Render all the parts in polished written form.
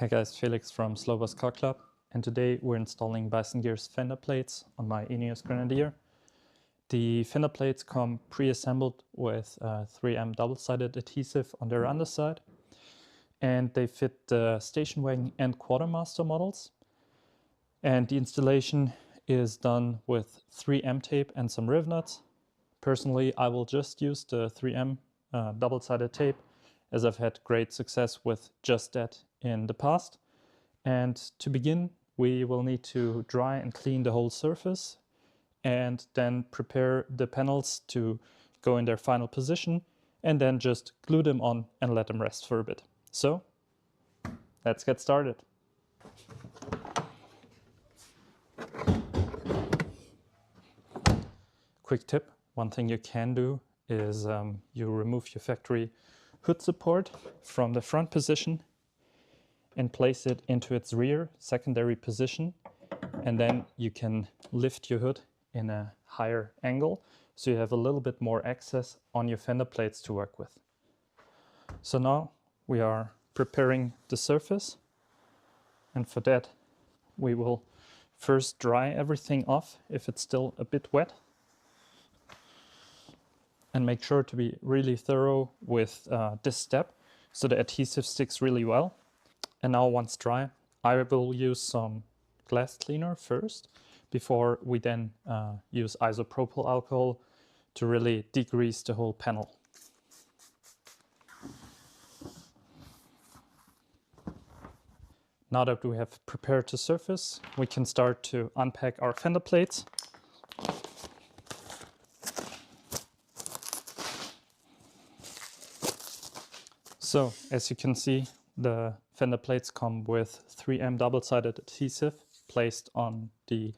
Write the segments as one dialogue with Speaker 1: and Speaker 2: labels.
Speaker 1: Hey guys, Felix from Slowbus Car Club, and today we're installing Bison Gear's fender plates on my INEOS Grenadier. The fender plates come pre-assembled with 3M double-sided adhesive on their underside, and they fit the station wagon and Quartermaster models. And the installation is done with 3M tape and some rivnuts. Personally, I will just use the 3M double-sided tape, as I've had great success with just that in the past. And to begin, we will need to dry and clean the whole surface and then prepare the panels to go in their final position, and then just glue them on and let them rest for a bit. So let's get started. Quick tip, one thing you can do is you remove your factory hood support from the front position and place it into its rear secondary position, and then you can lift your hood in a higher angle so you have a little bit more access on your fender plates to work with. So now we are preparing the surface, and for that we will first dry everything off if it's still a bit wet, and make sure to be really thorough with this step so the adhesive sticks really well. And now once dry, I will use some glass cleaner first before we then use isopropyl alcohol to really degrease the whole panel. Now that we have prepared the surface, we can start to unpack our fender plates. So, as you can see, the fender plates come with 3M double-sided adhesive placed on the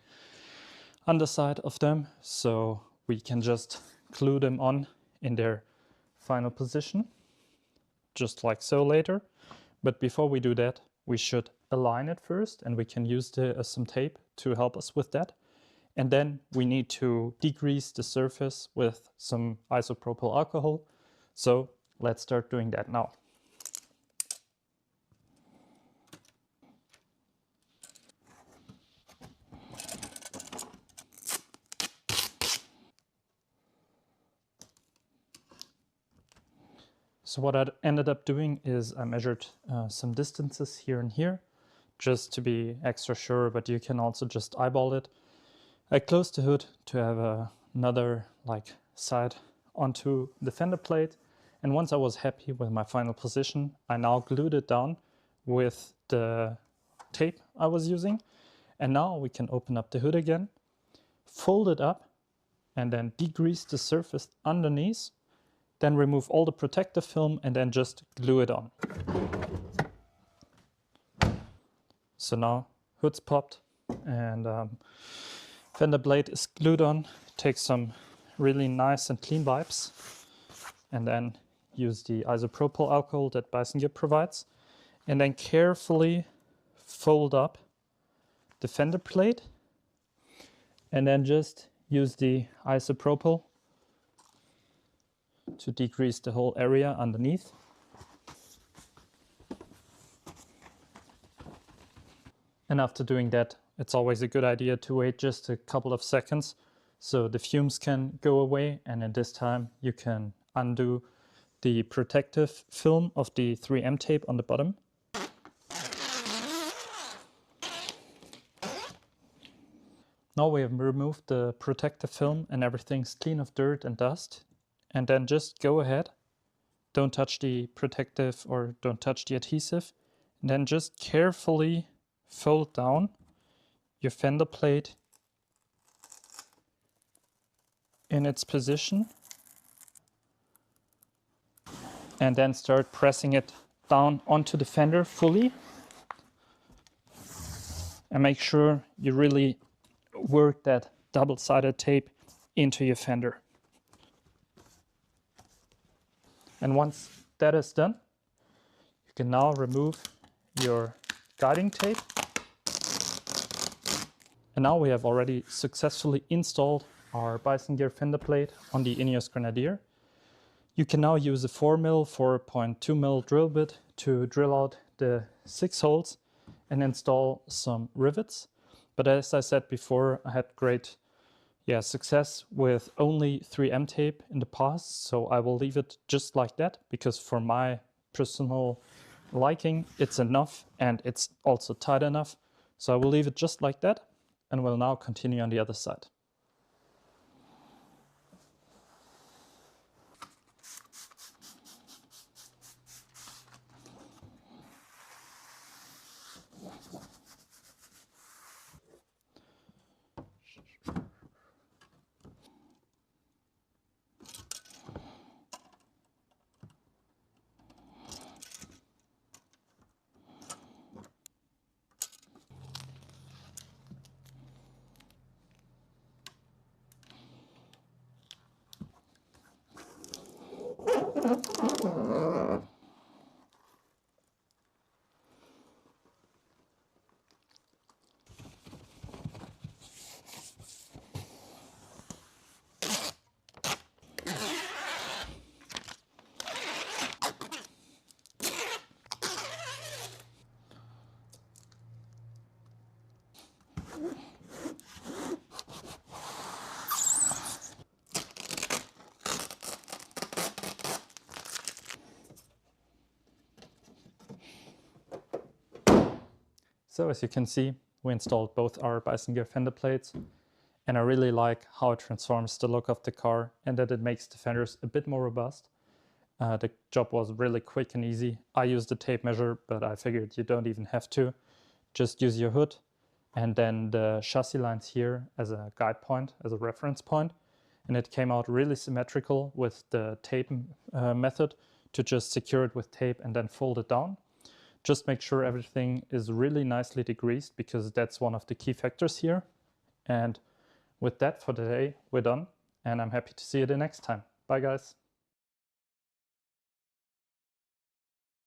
Speaker 1: underside of them, so we can just glue them on in their final position, just like so later. But before we do that, we should align it first, and we can use some tape to help us with that. And then we need to degrease the surface with some isopropyl alcohol. So let's start doing that now. So what I ended up doing is I measured some distances here and here, just to be extra sure, but you can also just eyeball it. I closed the hood to have another side onto the fender plate, and once I was happy with my final position, I now glued it down with the tape I was using. And now we can open up the hood again, fold it up, and then degrease the surface underneath. Then remove all the protective film and then just glue it on. So now hood's popped and fender blade is glued on. Take some really nice and clean wipes and then use the isopropyl alcohol that Bison Gear provides, and then carefully fold up the fender plate and then just use the isopropyl to decrease the whole area underneath. And after doing that, it's always a good idea to wait just a couple of seconds so the fumes can go away, and in this time you can undo the protective film of the 3M tape on the bottom. Now we have removed the protective film and everything's clean of dirt and dust. And then just go ahead, don't touch the protective or don't touch the adhesive, and then just carefully fold down your fender plate in its position, and then start pressing it down onto the fender fully, and make sure you really work that double-sided tape into your fender. And once that is done, you can now remove your guiding tape. And now we have already successfully installed our Bison Gear Fender plate on the INEOS Grenadier. You can now use a 4mm, 4.2mm drill bit to drill out the 6 holes and install some rivets. But as I said before, I had great success with only 3M tape in the past, so I will leave it just like that, because for my personal liking it's enough and it's also tight enough. So I will leave it just like that, and we'll now continue on the other side. So as you can see, we installed both our Bison Gear Fender plates, and I really like how it transforms the look of the car and that it makes the fenders a bit more robust. The job was really quick and easy. I used a tape measure, but I figured you don't even have to. Just use your hood and then the chassis lines here as a guide point, as a reference point. And it came out really symmetrical with the tape method to just secure it with tape and then fold it down. Just make sure everything is really nicely degreased, because that's one of the key factors here. And with that for today, we're done, and I'm happy to see you the next time. Bye guys.